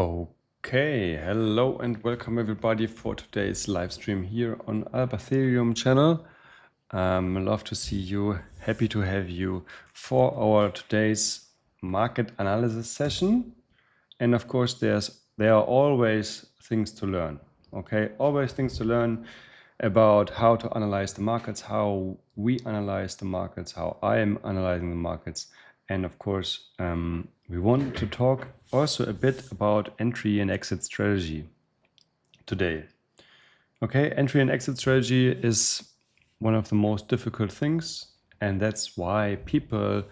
Okay, hello and welcome everybody for today's live stream here on Ethereum channel. Love to see you, happy to have you for our today's market analysis session. And of course, there are always things to learn. Okay, always things to learn about how to analyze the markets, how we analyze the markets, how I am analyzing the markets. And of course, we want to talk also a bit about entry and exit strategy today. Okay, entry and exit strategy is one of the most difficult things, and that's why people,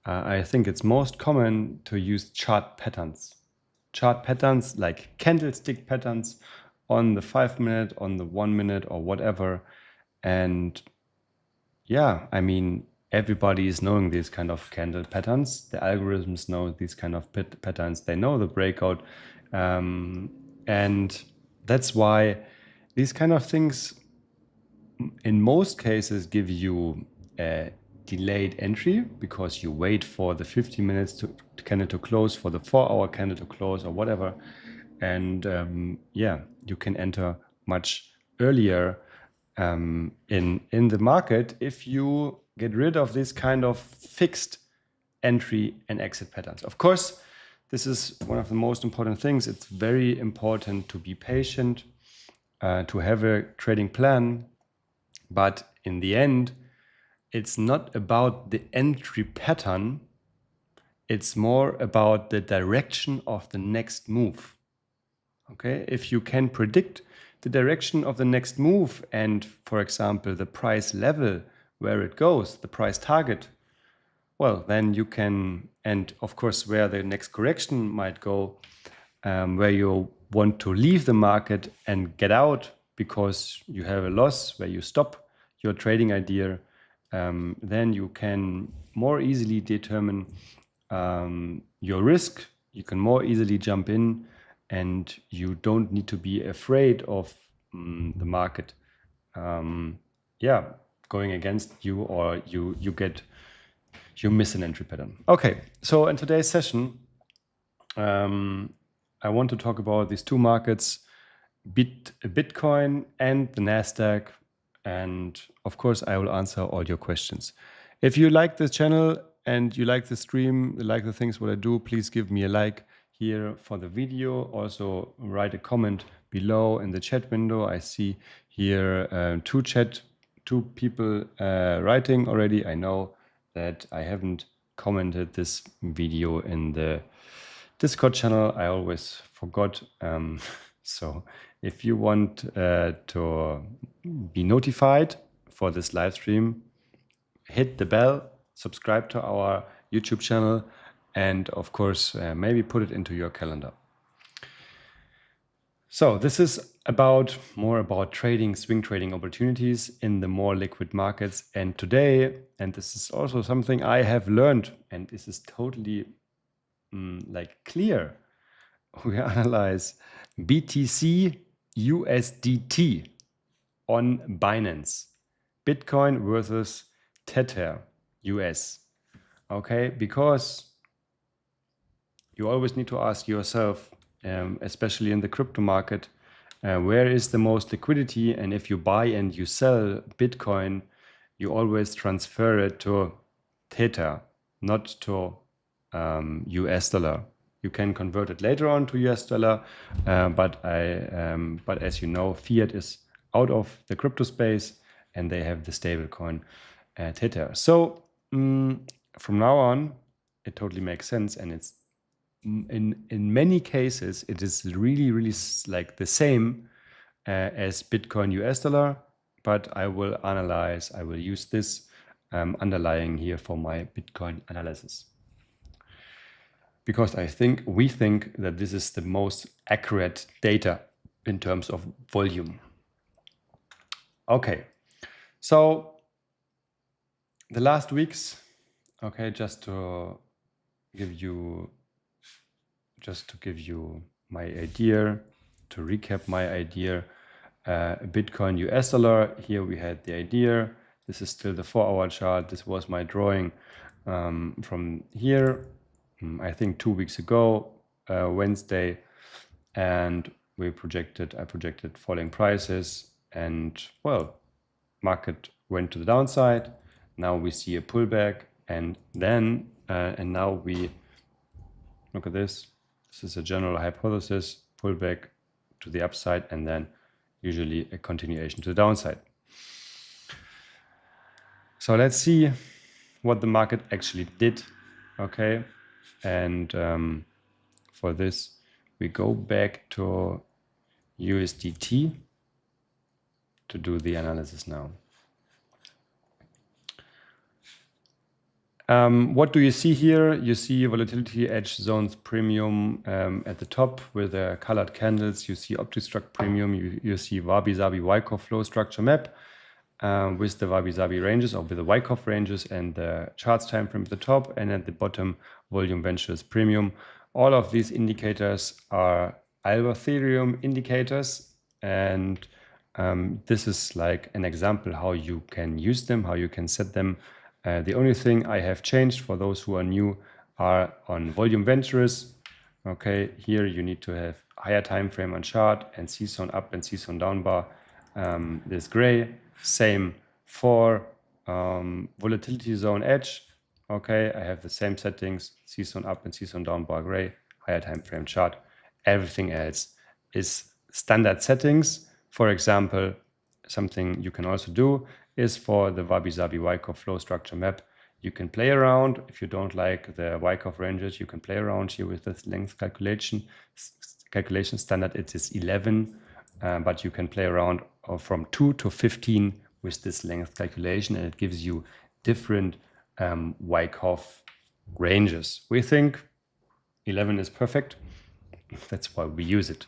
I think it's most common to use chart patterns. Chart patterns like candlestick patterns on the 5 minute, on the 1 minute, or whatever. And yeah, I mean, everybody is knowing these kind of candle patterns. The algorithms know these kind of patterns. They know the breakout. And that's why these kind of things, in most cases, give you a delayed entry because you wait for the 50 minutes to candle to close, for the 4-hour candle to close or whatever. And yeah, you can enter much earlier in the market if you get rid of this kind of fixed entry and exit patterns. Of course, this is one of the most important things. It's very important to be patient, to have a trading plan, but in the end, it's not about the entry pattern. It's more about the direction of the next move. Okay, if you can predict the direction of the next move and, for example, the price level where it goes, the price target, well, then you can, and of course, where the next correction might go, where you want to leave the market and get out because you have a loss, where you stop your trading idea, then you can more easily determine your risk. You can more easily jump in, and you don't need to be afraid of the market going against you, or you miss an entry pattern. Okay, so in today's session, I want to talk about these two markets, Bitcoin and the Nasdaq, and of course I will answer all your questions. If you like this channel and you like the stream, you like the things what I do, please give me a like here for the video. Also write a comment below in the chat window. I see here two people writing already. I know that I haven't commented this video in the Discord channel. I always forgot. So if you want to be notified for this live stream, hit the bell, subscribe to our YouTube channel, and of course, maybe put it into your calendar. So this is more about trading, swing trading opportunities in the more liquid markets. And today, and this is also something I have learned, and this is totally clear, we analyze BTC USDT on Binance, Bitcoin versus Tether US. Okay, because you always need to ask yourself, especially in the crypto market, where is the most liquidity? And if you buy and you sell Bitcoin, you always transfer it to Tether, not to US dollar. You can convert it later on to US dollar, but as you know, fiat is out of the crypto space, and they have the stable coin Tether. So from now on, it totally makes sense, and it's in many cases it is really like the same as Bitcoin US dollar, but I will use this underlying here for my Bitcoin analysis, because we think that this is the most accurate data in terms of volume. Okay, so the last weeks, okay, just to give you my idea, to recap my idea, Bitcoin US dollar, here we had the idea. This is still the 4-hour chart. This was my drawing from here, I think 2 weeks ago, Wednesday. and I projected falling prices, and well, market went to the downside. Now we see a pullback, and then and now we look at this. This is a general hypothesis, pullback to the upside, and then usually a continuation to the downside. So let's see what the market actually did. Okay, and for this we go back to USDT to do the analysis now. What do you see here? You see volatility edge zones premium at the top with the colored candles. You see OptiStruct premium. You see Wabi-Sabi Wyckoff Flow Structure map with the Wabi-Sabi ranges, or with the Wyckoff ranges, and the charts time frame at the top, and at the bottom volume ventures premium. All of these indicators are Ethereum indicators, and this is like an example how you can use them, how you can set them. The only thing I have changed for those who are new are on volume ventures. Okay, here you need to have higher time frame on chart and season up and season down bar. This gray. Same for volatility zone edge. Okay, I have the same settings: season up and season down bar gray, higher time frame chart. Everything else is standard settings. For example, something you can also do is for the Wabi-Sabi Wyckoff Flow Structure map. You can play around. If you don't like the Wyckoff ranges, you can play around here with this length calculation standard. It is 11, but you can play around from 2 to 15 with this length calculation, and it gives you different Wyckoff ranges. We think 11 is perfect. That's why we use it.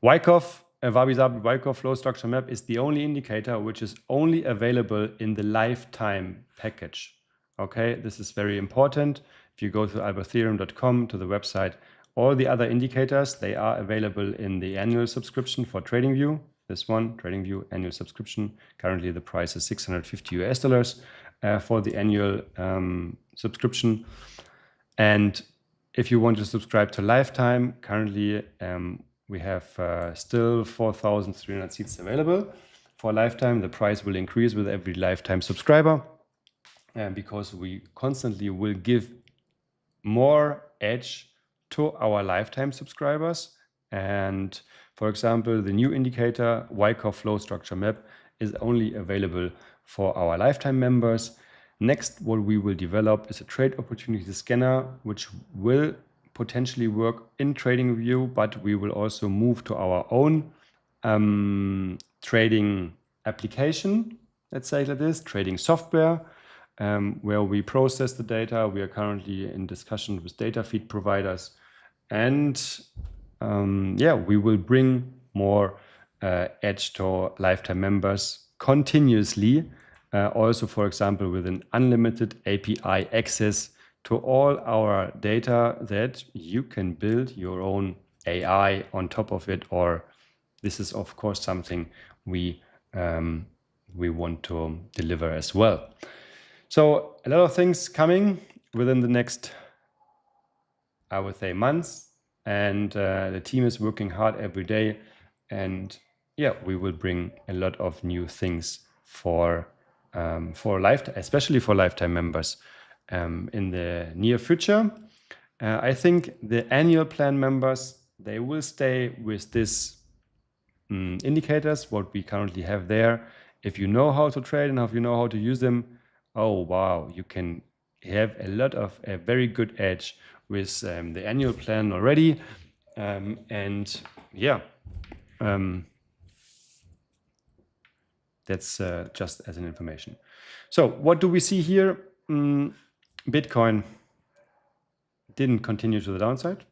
Wabi-Sabi Wyckoff Flow Structure map is the only indicator which is only available in the lifetime package. Okay, this is very important. If you go to albethereum.com, to the website, all the other indicators, they are available in the annual subscription for TradingView. This one, TradingView annual subscription. Currently the price is $650 for the annual subscription. And if you want to subscribe to lifetime, currently we have still 4,300 seats available for lifetime. The price will increase with every lifetime subscriber because we constantly will give more edge to our lifetime subscribers. And for example, the new indicator Wyckoff Flow Structure map is only available for our lifetime members. Next, what we will develop is a trade opportunity scanner, which will potentially work in TradingView, but we will also move to our own trading application, let's say like this, trading software, where we process the data. We are currently in discussion with data feed providers, and we will bring more edge to lifetime members continuously. Also, for example, with an unlimited API access to all our data, that you can build your own AI on top of it, or this is of course something we want to deliver as well. So a lot of things coming within the next, I would say, months, and the team is working hard every day, and we will bring a lot of new things for lifetime, especially for lifetime members. In the near future. I think the annual plan members, they will stay with this indicators, what we currently have there. If you know how to trade and if you know how to use them, oh wow, you can have a very good edge with the annual plan already. That's just as an information. So what do we see here? Bitcoin didn't continue to the downside.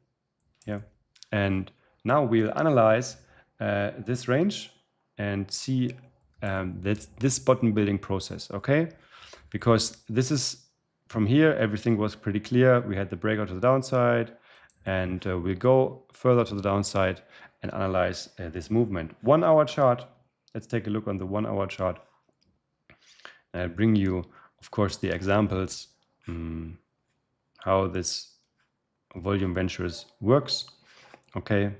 And now we'll analyze this range and see this bottom building process, okay? Because this is, from here, everything was pretty clear. We had the breakout to the downside, and we'll go further to the downside and analyze this movement. 1 hour chart, let's take a look on the 1 hour chart. I'll bring you, of course, the examples, how this volume ventures works. Okay,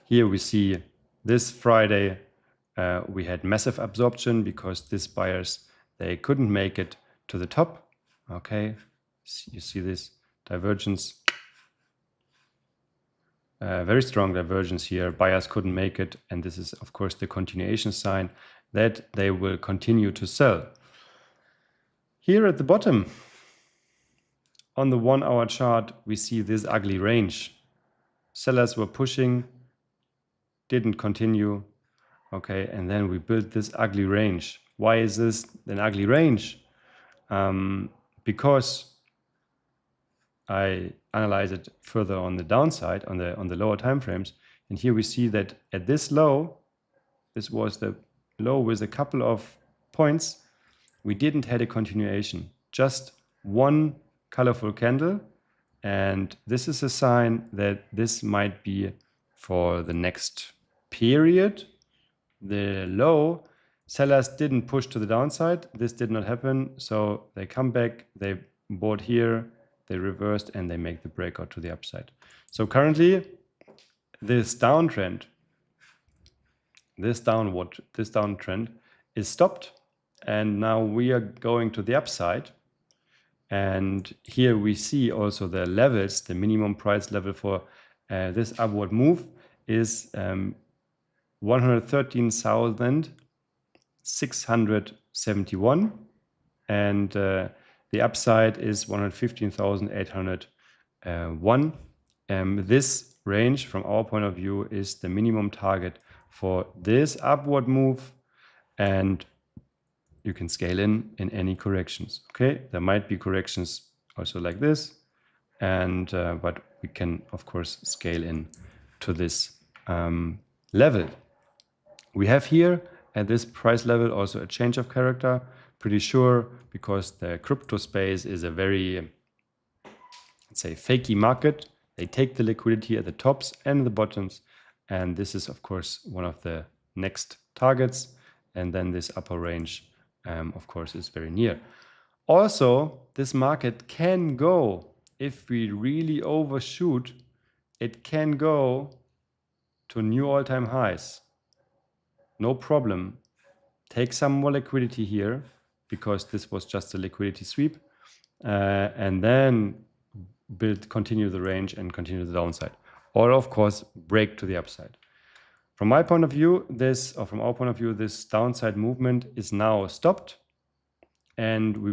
here we see this Friday we had massive absorption because these buyers, they couldn't make it to the top. Okay, you see this divergence, very strong divergence here. Buyers couldn't make it, and this is of course the continuation sign that they will continue to sell. Here at the bottom on the 1 hour chart, we see this ugly range. Sellers were pushing, didn't continue. Okay, and then we built this ugly range. Why is this an ugly range? Because I analyze it further on the downside, on the lower time frames, and here we see that at this low, this was the low with a couple of points, we didn't have a continuation, just one colorful candle, and this is a sign that this might be for the next period. The low, sellers didn't push to the downside. This did not happen. So they come back, they bought here, they reversed, and they make the breakout to the upside. So currently, this downtrend, this downtrend is stopped. And now we are going to the upside. And here we see also the levels, the minimum price level for this upward move is 113,671, and the upside is 115,801. This range, from our point of view, is the minimum target for this upward move, and you can scale in any corrections. Okay, there might be corrections also like this, and but we can of course scale in to this level. We have here at this price level also a change of character, pretty sure, because the crypto space is a very, let's say, fakey market. They take the liquidity at the tops and the bottoms, and this is of course one of the next targets, and then this upper range of course is very near. Also, this market can go, if we really overshoot, it can go to new all-time highs. No problem. Take some more liquidity here, because this was just a liquidity sweep, and then continue the range and continue the downside, or of course break to the upside. From my point of view, from our point of view, this downside movement is now stopped, and we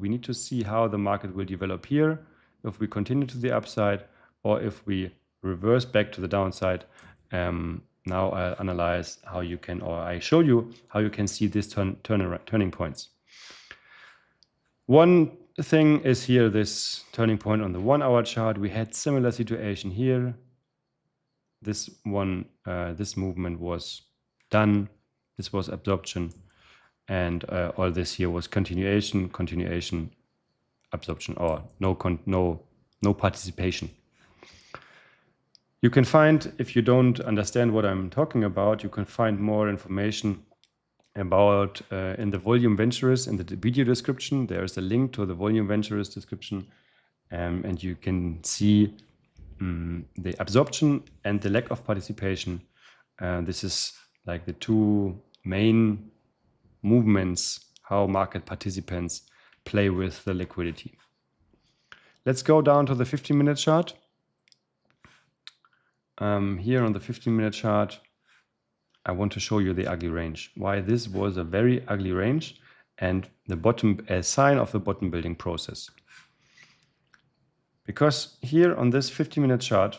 need to see how the market will develop here, if we continue to the upside or if we reverse back to the downside. Now I'll analyze how you can, or I show you how you can see these turning points. One thing is here, this turning point on the 1 hour chart. We had similar situation here. This movement was done. This was absorption, and all this here was continuation, absorption, or no participation. You can find, if you don't understand what I'm talking about, you can find more information about in the volume ventures in the video description. There's a link to the volume ventures description, and you can see the absorption and the lack of participation. This is like the two main movements, how market participants play with the liquidity. Let's go down to the 15-minute chart. Here on the 15-minute chart, I want to show you the ugly range. Why this was a very ugly range, and a sign of the bottom building process. Because here on this 15-minute chart,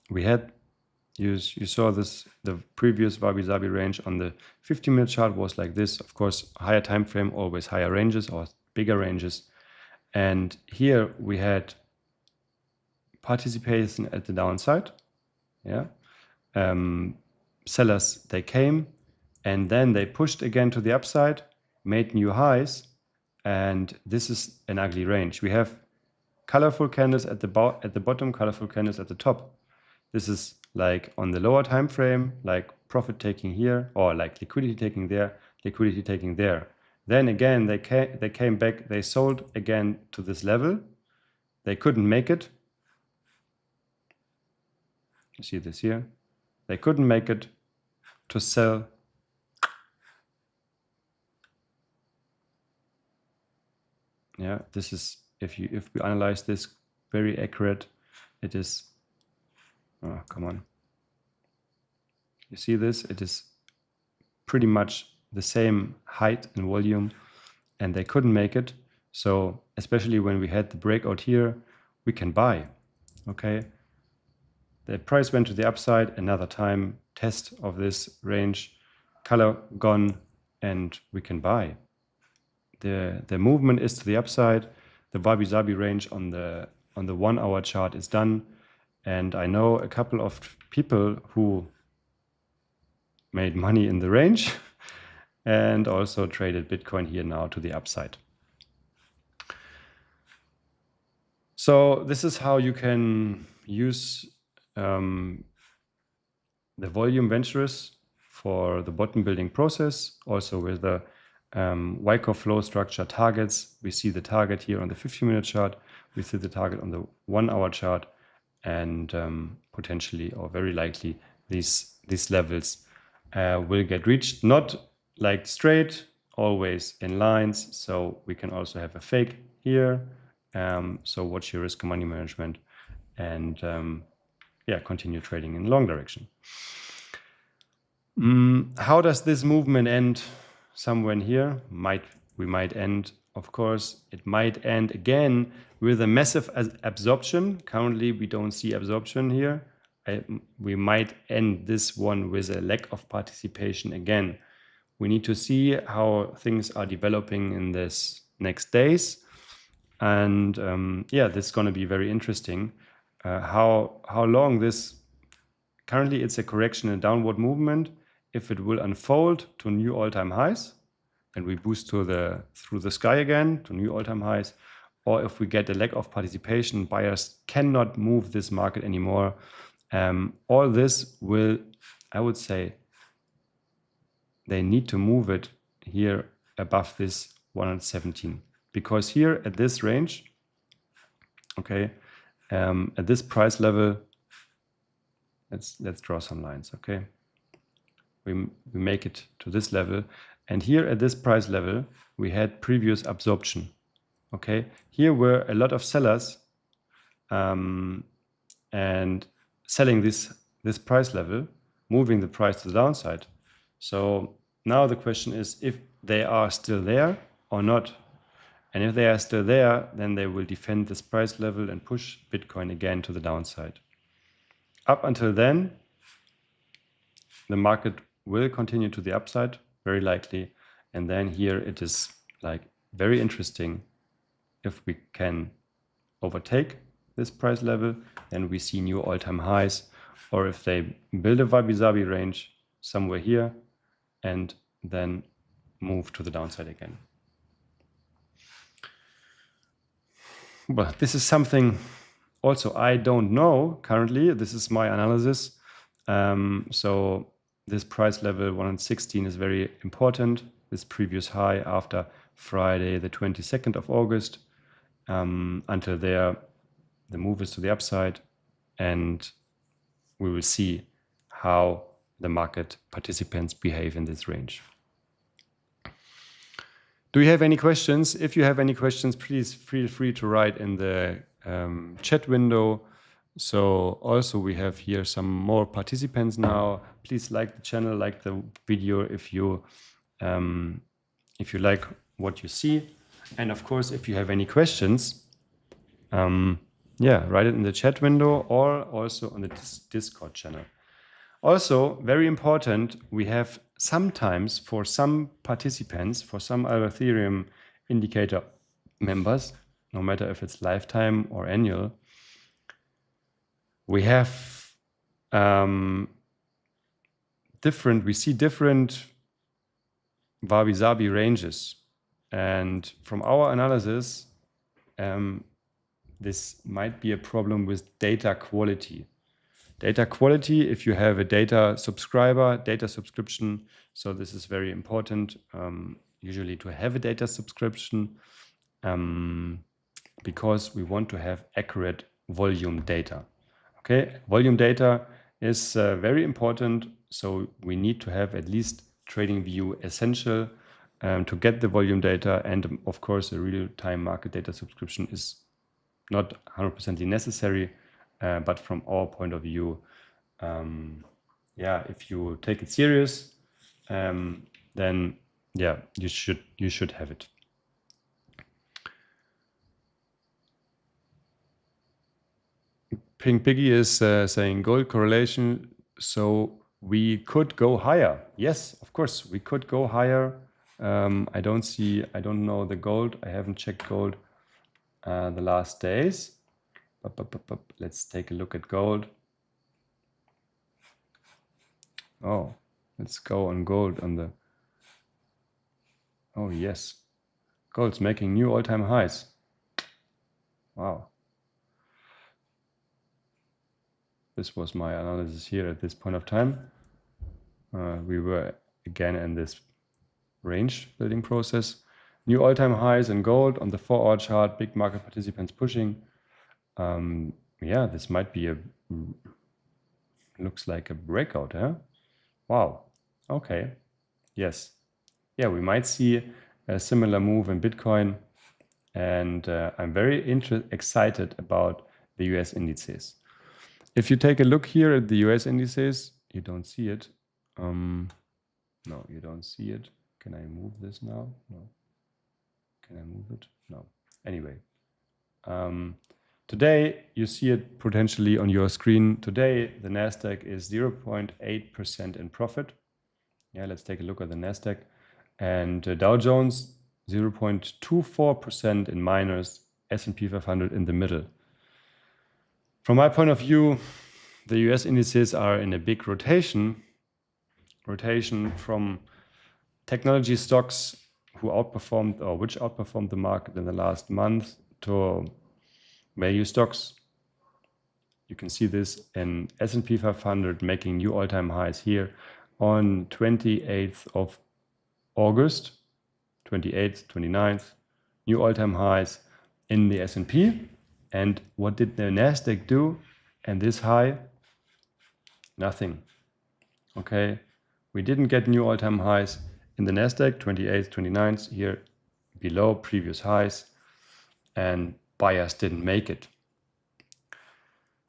we had, you saw this, the previous wabi-sabi range on the 15-minute chart was like this. Of course, higher time frame, always higher ranges or bigger ranges. And here we had participation at the downside. Yeah, sellers, they came, and then they pushed again to the upside, made new highs, and this is an ugly range. We have colorful candles at the bottom, colorful candles at the top. This is like on the lower time frame, like profit taking here, or like liquidity taking there, liquidity taking there. Then again, they came back, they sold again to this level. They couldn't make it. You see this here. They couldn't make it to sell. Yeah, this is, if we analyze this very accurate, it is, oh, come on. You see this? It is pretty much the same height and volume, and they couldn't make it. So especially when we had the breakout here, we can buy, okay? The price went to the upside, another time test of this range, color gone, and we can buy. The movement is to the upside. The wabi-sabi range on the 1 hour chart is done. And I know a couple of people who made money in the range and also traded Bitcoin here now to the upside. So this is how you can use the volume ventures for the bottom building process. Also with the Wyckoff Flow Structure targets, we see the target here on the 50-minute chart. We see the target on the 1 hour chart, and potentially or very likely these levels will get reached, not like straight, always in lines. So we can also have a fake here. So watch your risk and money management, and yeah, continue trading in long direction. How does this movement end? Somewhere in here, we might end, of course, it might end again with a massive absorption. Currently, we don't see absorption here. We might end this one with a lack of participation again. We need to see how things are developing in this next days. And yeah, this is going to be very interesting. How long this, currently it's a correction and downward movement. If it will unfold to new all-time highs and we boost through the sky again to new all-time highs, or if we get a lack of participation, buyers cannot move this market anymore. All this will, I would say, they need to move it here above this 117, because here at this range, okay, at this price level, let's draw some lines, okay. We make it to this level, and here at this price level we had previous absorption, okay. Here were a lot of sellers and selling this price level, moving the price to the downside. So now the question is if they are still there or not. And if they are still there, then they will defend this price level and push Bitcoin again to the downside. Up until then, the market will continue to the upside, very likely. And then here it is like very interesting. If we can overtake this price level, then we see new all-time highs. Or if they build a wabi-sabi range somewhere here and then move to the downside again. But this is something also I don't know currently. This is my analysis. So this price level 116 is very important. This previous high after Friday, the 22nd of August. Until there, the move is to the upside, and we will see how the market participants behave in this range. Do you have any questions? If you have any questions, please feel free to write in the chat window. So also we have here some more participants now. Please like the channel, like the video if you like what you see. And of course, if you have any questions, yeah, write it in the chat window or also on the Discord channel. Also, very important, we have sometimes for some participants, for some Ethereum indicator members, no matter if it's lifetime or annual, we have we see different wabi-sabi ranges. And from our analysis, this might be a problem with data quality. Data quality, if you have a data subscription, so this is very important. usually to have a data subscription because we want to have accurate volume data. Okay, volume data is very important, so we need to have at least TradingView Essential to get the volume data, and of course a real-time market data subscription is not 100% necessary, but from our point of view, yeah, if you take it serious, then yeah, you should have it. Pink Piggy is saying gold correlation, so we could go higher. Yes, of course, we could go higher. I don't know the gold. I haven't checked gold the last days. Let's take a look at gold. Oh, let's go on gold on the. Oh, yes. Gold's making new all-time highs. Wow. This was my analysis here at this point of time. We were again in this range building process. New all-time highs in gold on the 4-hour chart, big market participants pushing. Yeah, this might be looks like a breakout, huh? Wow. Okay. Yes. Yeah, we might see a similar move in Bitcoin. And I'm very excited about the US indices. If you take a look here at the US indices, you don't see it. No, you don't see it. Can I move this now? No. Can I move it? No. Anyway, today you see it potentially on your screen. Today the Nasdaq is 0.8% in profit. Yeah, let's take a look at the Nasdaq. And Dow Jones 0.24% in minus, S&P 500 in the middle. From my point of view, the US indices are in a big rotation from technology stocks who outperformed or which outperformed the market in the last month to value stocks. You can see this in S&P 500 making new all-time highs here on 28th of August, 28th, 29th, new all-time highs in the S&P. And what did the Nasdaq do? And this high? Nothing. Okay, we didn't get new all-time highs in the Nasdaq, 28th, 29th, here below previous highs, and buyers didn't make it.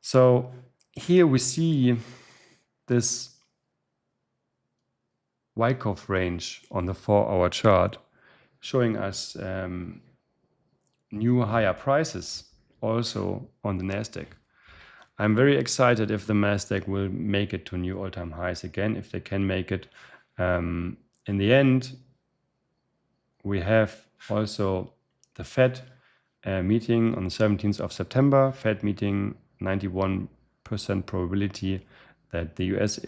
So here we see this Wyckoff range on the 4-hour chart showing us new higher prices also on the Nasdaq. I'm very excited if the Nasdaq will make it to new all-time highs again, if they can make it. In the end, we have also the Fed meeting on the 17th of September. Fed meeting, 91% probability that the US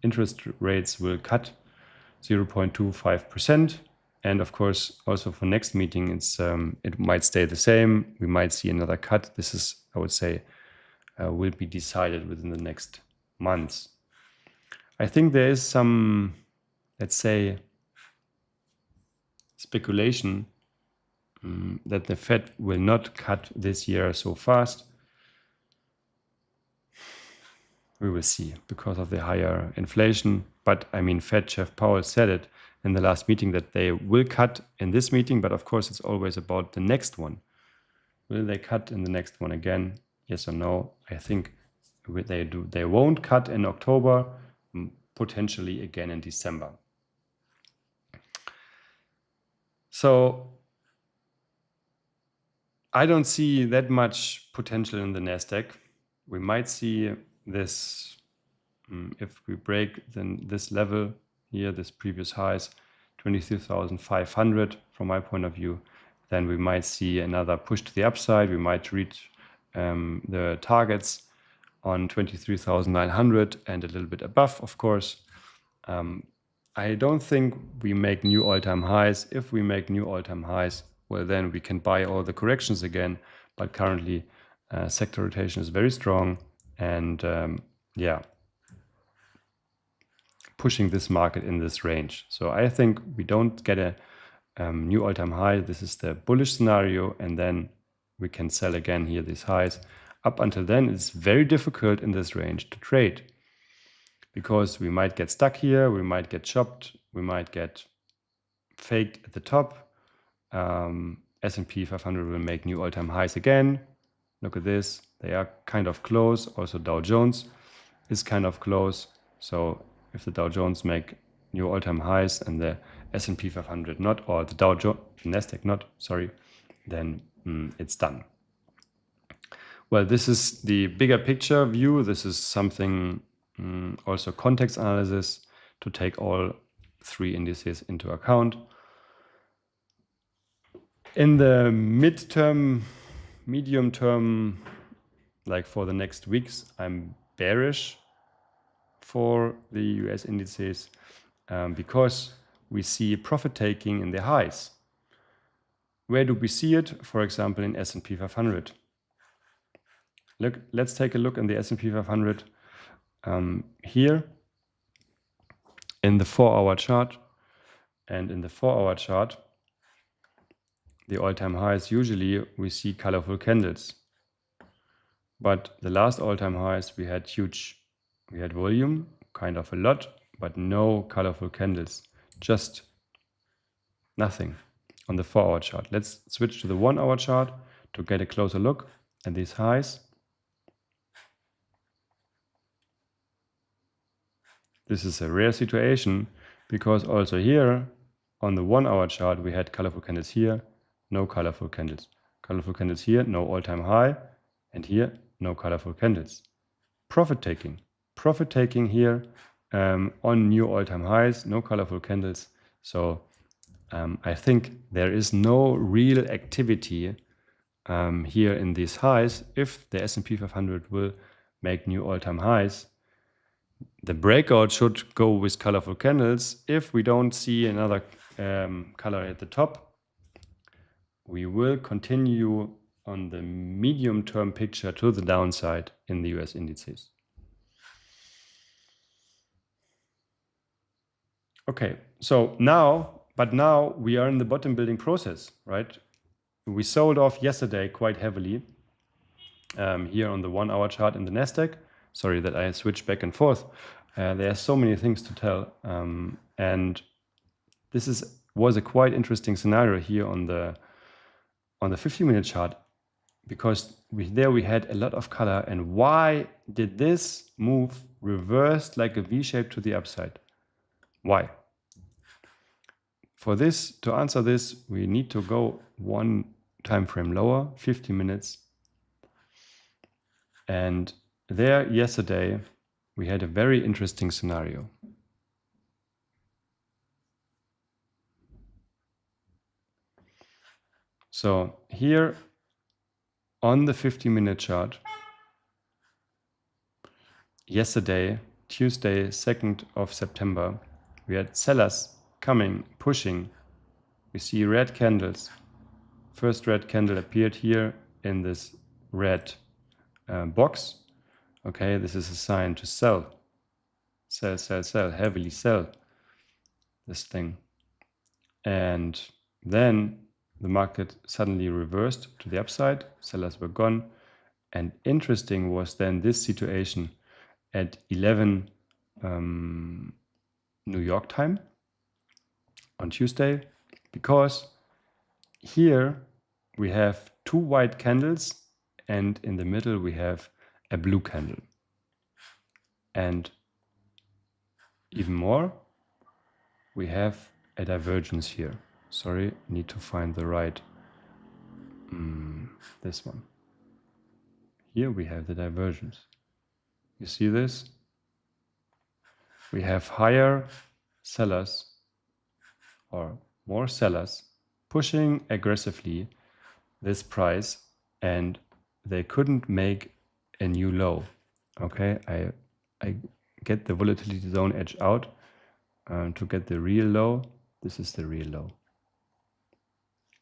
interest rates will cut 0.25%. And of course, also for next meeting, it might stay the same. We might see another cut. This is, I would say, will be decided within the next months. I think there is some, let's say, speculation that the Fed will not cut this year so fast. We will see because of the higher inflation. But I mean, Fed Chair Powell said it in the last meeting that they will cut in this meeting, but of course it's always about the next one. Will they cut in the next one again? Yes or no? I think they won't cut in October, potentially again in December. So I don't see that much potential in the Nasdaq. We might see this if we break then this level here, this previous highs, 23,500 from my point of view, then we might see another push to the upside. We might reach the targets on 23,900 and a little bit above, of course. I don't think we make new all-time highs. If we make new all-time highs, well, then we can buy all the corrections again. But currently, sector rotation is very strong. And yeah, pushing this market in this range. So I think we don't get a new all-time high. This is the bullish scenario, and then we can sell again here these highs. Up until then, it's very difficult in this range to trade because we might get stuck here, we might get chopped, we might get faked at the top. S&P 500 will make new all-time highs again. Look at this, they are kind of close. Also Dow Jones is kind of close. So if the Dow Jones make new all-time highs and the S&P 500 not, or the Dow Jones, Nasdaq not, sorry, then it's done. Well, this is the bigger picture view. This is something also context analysis to take all three indices into account. In the midterm, medium term, like for the next weeks, I'm bearish for the US indices because we see profit taking in the highs. Where do we see it? For example, in S&P 500. Look, let's take a look in the S&P 500 here in the 4-hour chart. And in the 4-hour chart, the all-time highs, usually we see colorful candles. But the last all-time highs, we had volume, kind of a lot, but no colorful candles, just nothing on the 4-hour chart. Let's switch to the 1-hour chart to get a closer look at these highs. This is a rare situation because also here on the 1-hour chart, we had colorful candles here, no colorful candles. Colorful candles here, no all-time high, and here, no colorful candles. Profit taking here on new all-time highs, no colorful candles. So I think there is no real activity here in these highs. If the S&P 500 will make new all-time highs, the breakout should go with colorful candles. If we don't see another color at the top, we will continue on the medium-term picture to the downside in the US indices. Okay, so now we are in the bottom building process, right? We sold off yesterday quite heavily here on the 1-hour chart in the Nasdaq. Sorry that I switched back and forth. There are so many things to tell. And this was a quite interesting scenario here on the 50-minute chart, because we had a lot of color. And why did this move reverse like a V-shape to the upside? Why? For this, to answer this, we need to go one time frame lower, 50 minutes. And there yesterday, we had a very interesting scenario. So here on the 50-minute chart, yesterday, Tuesday, 2nd of September, we had sellers coming, pushing. We see red candles. First red candle appeared here in this red box. Okay, this is a sign to sell. Sell, sell, sell, heavily sell this thing. And then the market suddenly reversed to the upside. Sellers were gone. And interesting was then this situation at 11 New York time on Tuesday, because here we have two white candles and in the middle we have a blue candle. And even more, we have a divergence here. Sorry, need to find the right, this one. Here we have the divergence. You see this? We have higher sellers or more sellers pushing aggressively this price, and they couldn't make a new low. Okay, I get the volatility zone edge out to get the real low. This is the real low.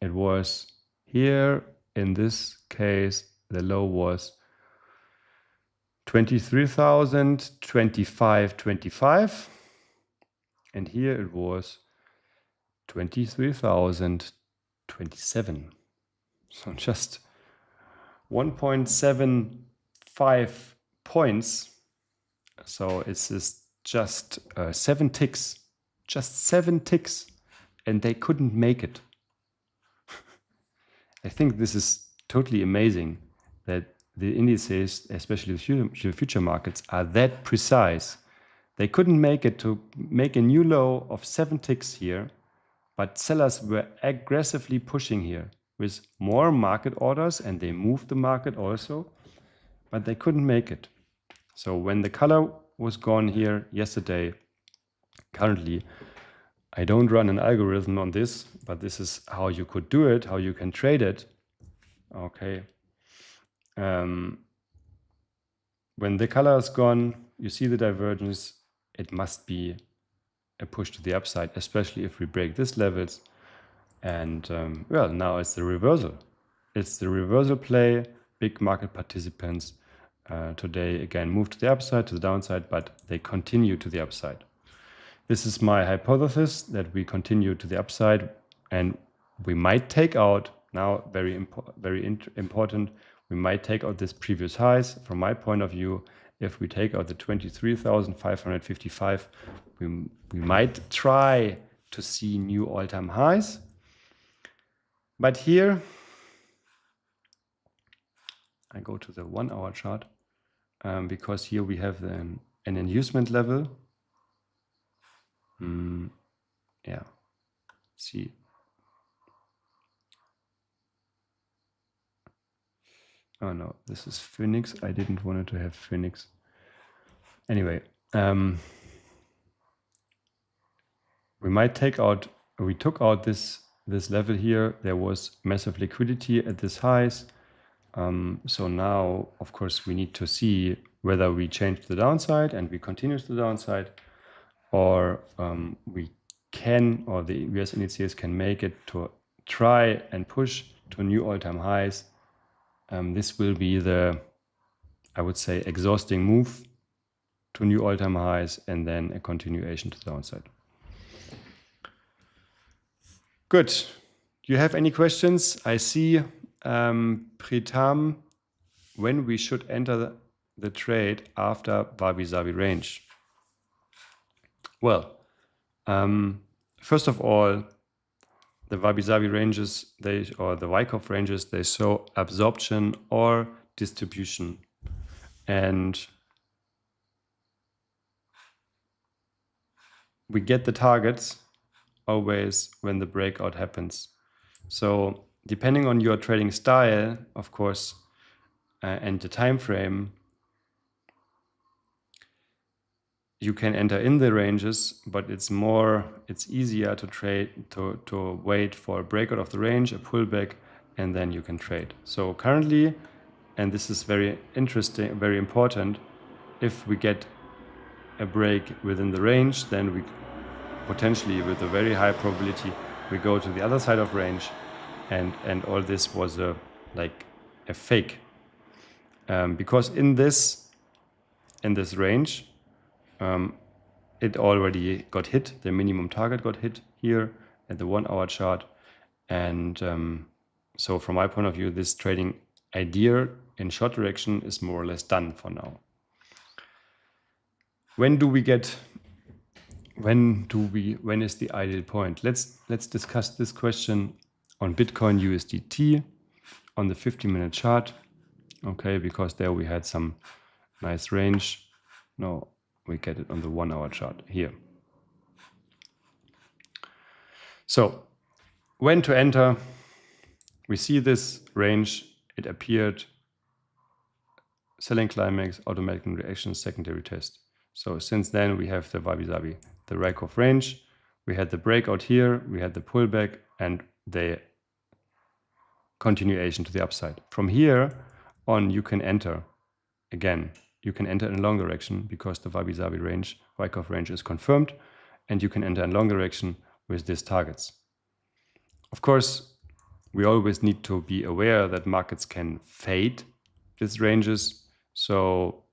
It was here in this case, the low was 23,025.25. And here it was 23,027. So just 1.75 points. So it's just 7 ticks, just 7 ticks, and they couldn't make it. I think this is totally amazing that the indices, especially the future markets, are that precise. They couldn't make it to make a new low of 7 ticks here, but sellers were aggressively pushing here with more market orders, and they moved the market also, but they couldn't make it. So when the color was gone here yesterday, currently, I don't run an algorithm on this, but this is how you could do it, how you can trade it. Okay. When the color is gone, you see the divergence, it must be a push to the upside, especially if we break these levels. And well, now it's the reversal. It's the reversal play. Big market participants today again move to the upside, to the downside, but they continue to the upside. This is my hypothesis that we continue to the upside, and we might take out now, very important, we might take out this previous highs. From my point of view, if we take out the 23,555, we might try to see new all-time highs. But here, I go to the 1 hour chart, because here we have an inducement level. Yeah, see. Oh no, this is Phoenix. I didn't want it to have Phoenix. Anyway, we might take out, we took out this level here. There was massive liquidity at this highs. So now, of course, we need to see whether we change the downside and we continue to the downside, or we can, or the US indices can make it to try and push to new all-time highs. This will be the, I would say, exhausting move to new all-time highs, and then a continuation to the downside. Good. Do you have any questions? I see Pritam, when we should enter the trade after wabi-sabi range. Well, first of all, the wabi-sabi ranges, or the Wyckoff ranges, they show absorption or distribution. And we get the targets always when the breakout happens. So depending on your trading style, of course, and the time frame, you can enter in the ranges, but it's easier to trade, to wait for a breakout of the range, a pullback, and then you can trade. So currently, and this is very interesting, very important, if we get a break within the range, then we potentially, with a very high probability, we go to the other side of range, and all this was a fake, because in this range, it already got hit. The minimum target got hit here at the 1 hour chart, and so from my point of view, this trading idea in short direction is more or less done for now. When is the ideal point? Let's discuss this question on Bitcoin USDT on the 50-minute chart. Okay, because there we had some nice range. No, we get it on the 1 hour chart here. So when to enter, we see this range, it appeared, selling climax, automatic reaction, secondary test. So since then we have the wabi-sabi, the Wyckoff range, we had the breakout here, we had the pullback, and the continuation to the upside. From here on, you can enter again. You can enter in long direction because the wabi-sabi range, Wyckoff range, is confirmed, and you can enter in long direction with these targets. Of course, we always need to be aware that markets can fade these ranges, so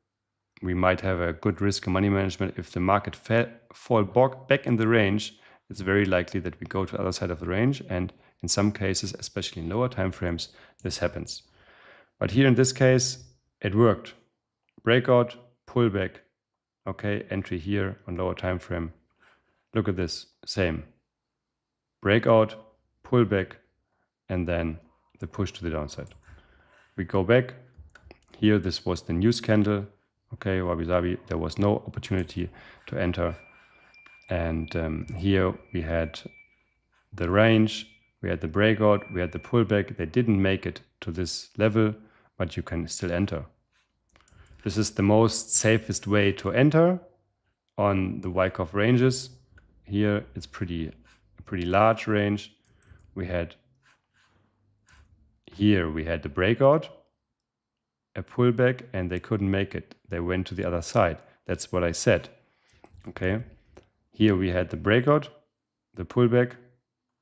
we might have a good risk and money management. If the market fall back in the range, it's very likely that we go to the other side of the range. And in some cases, especially in lower time frames, this happens. But here in this case, it worked. Breakout, pullback. Okay, entry here on lower time frame. Look at this, same. Breakout, pullback, and then the push to the downside. We go back. Here, this was the news candle. Okay, wabi-sabi, there was no opportunity to enter. And here we had the range, we had the breakout, we had the pullback. They didn't make it to this level, but you can still enter. This is the most safest way to enter on the Wyckoff ranges. Here it's a pretty large range. Here we had the breakout, a pullback, and they couldn't make it. They went to the other side. That's what I said. Okay. Here we had the breakout, the pullback,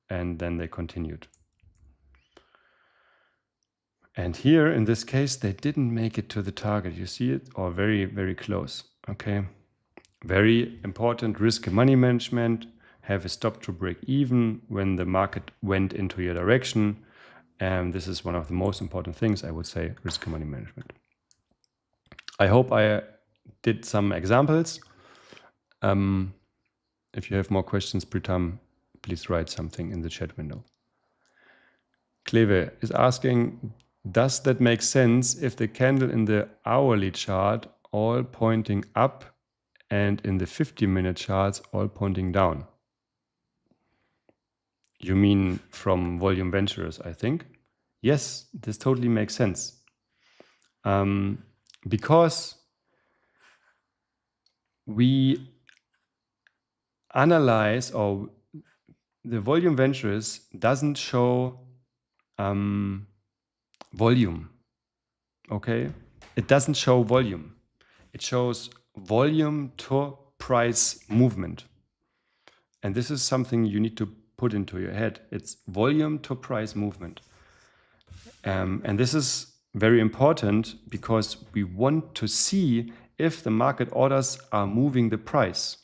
and then they continued. And here in this case, they didn't make it to the target. You see it? Or very, very close. Okay. Very important risk and money management. Have a stop to break even when the market went into your direction. And this is one of the most important things, I would say, risk and money management. I hope I did some examples. If you have more questions, Pritam, please write something in the chat window. Kleve is asking, does that make sense if the candle in the hourly chart all pointing up and in the 50-minute charts all pointing down? You mean from volume ventures, I think. Yes, this totally makes sense. Because we analyze, or the volume ventures doesn't show volume. Okay, it doesn't show volume. It shows volume to price movement. And this is something you need to put into your head. It's volume to price movement. And this is very important because we want to see if the market orders are moving the price.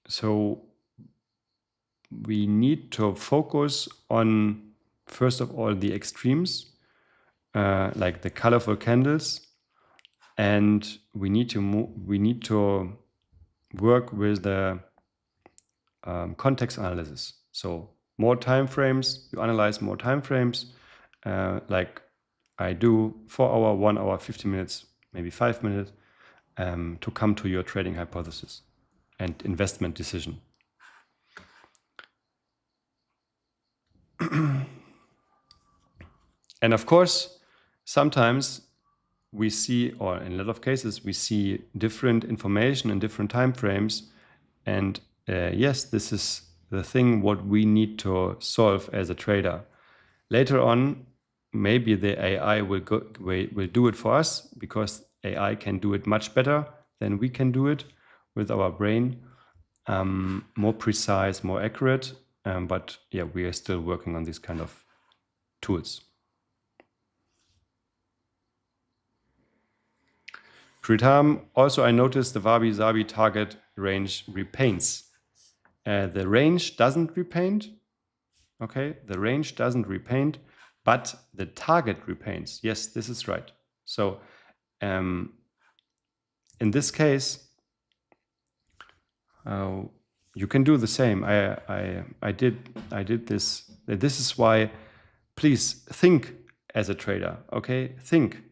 So we need to focus on, first of all, the extremes, like the colorful candles, and we need to work with the context analysis. So more time frames, you analyze more time frames, like I do 4 hour, 1 hour, 50 minutes, maybe 5 minutes, to come to your trading hypothesis and investment decision. And of course, sometimes we see, or in a lot of cases, we see different information in different time frames. And yes, this is the thing what we need to solve as a trader. Later on, maybe the AI will do it for us, because AI can do it much better than we can do it with our brain, more precise, more accurate. But yeah, we are still working on these kind of tools. Pritam, also I noticed the wabi-sabi target range repaints. The range doesn't repaint. Okay, the range doesn't repaint, but the target repaints. Yes, this is right. So in this case, you can do the same. I did this. This is why, please think as a trader. Okay, think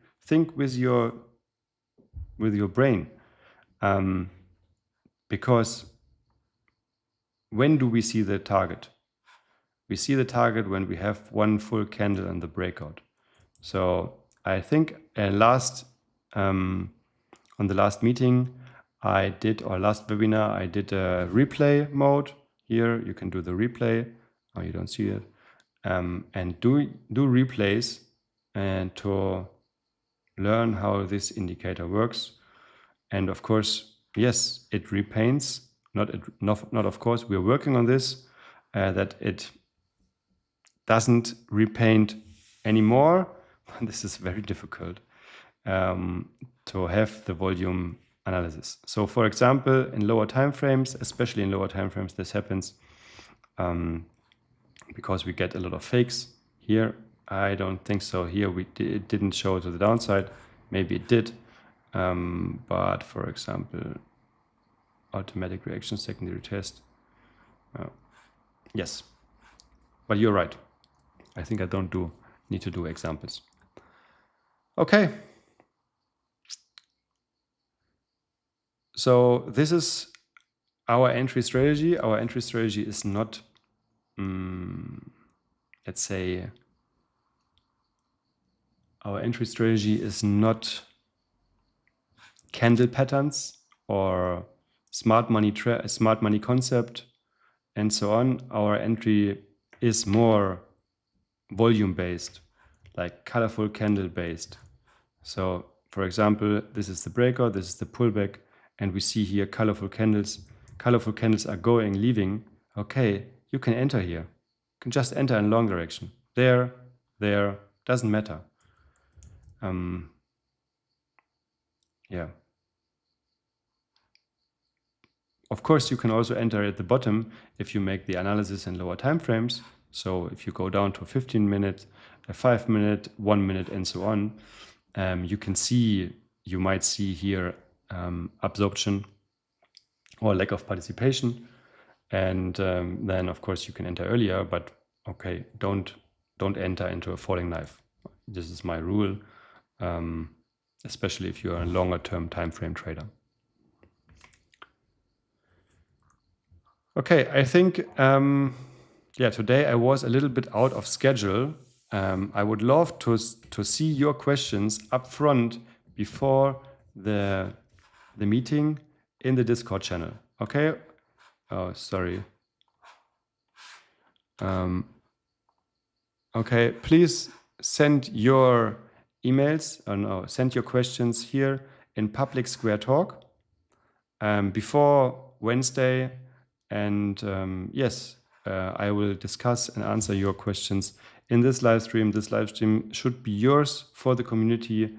with your brain, because when do we see the target? We see the target when we have one full candle in the breakout. So I think on the last meeting I did, or last webinar, I did a replay mode. Here you can do the replay. Oh, you don't see it. And do replays and to learn how this indicator works. And of course, yes, it repaints. Not of course, we are working on this, that it doesn't repaint anymore. This is very difficult. to have the volume analysis. So for example, in lower time frames, especially in lower time frames, this happens because we get a lot of fakes here. I don't think so. Here it didn't show to the downside. Maybe it did. But for example, automatic reaction secondary test. Yes, but you're right. I think I don't need to do examples. Okay. So this is our entry strategy. Our entry strategy is not, let's say, our entry strategy is not candle patterns or smart money concept and so on. Our entry is more volume based, like colorful candle based. So for example, this is the breakout, this is the pullback, and we see here colorful candles. Colorful candles are going, leaving. Okay, you can enter here. You can just enter in long direction. There, doesn't matter. Yeah. Of course, you can also enter at the bottom if you make the analysis in lower time frames. So if you go down to 15 minutes, a 5 minute, 1 minute, and so on, you might see here absorption or lack of participation. And then of course you can enter earlier, but okay, don't enter into a falling knife. This is my rule, especially if you are a longer term time frame trader. Okay, I think, today I was a little bit out of schedule. I would love to see your questions up front before the meeting in the Discord channel. Okay? Oh, sorry. Okay, please send your emails, send your questions here in Public Square Talk before Wednesday. And yes, I will discuss and answer your questions in this live stream. This live stream should be yours for the community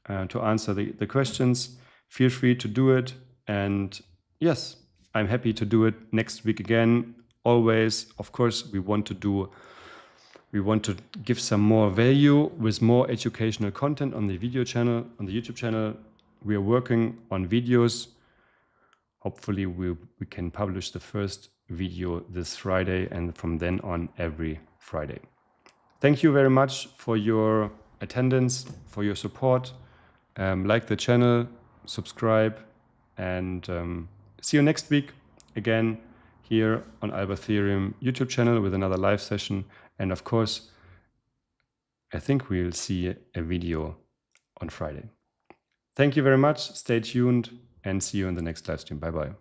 to answer the questions. Feel free to do it. And yes, I'm happy to do it next week again. Always, of course, we want to give some more value with more educational content on the video channel, on the YouTube channel. We are working on videos. Hopefully we can publish the first video this Friday and from then on every Friday. Thank you very much for your attendance, for your support. Like the channel, subscribe, and see you next week again here on Alba Ethereum YouTube channel with another live session. And of course, I think we'll see a video on Friday. Thank you very much. Stay tuned and see you in the next live stream. Bye-bye.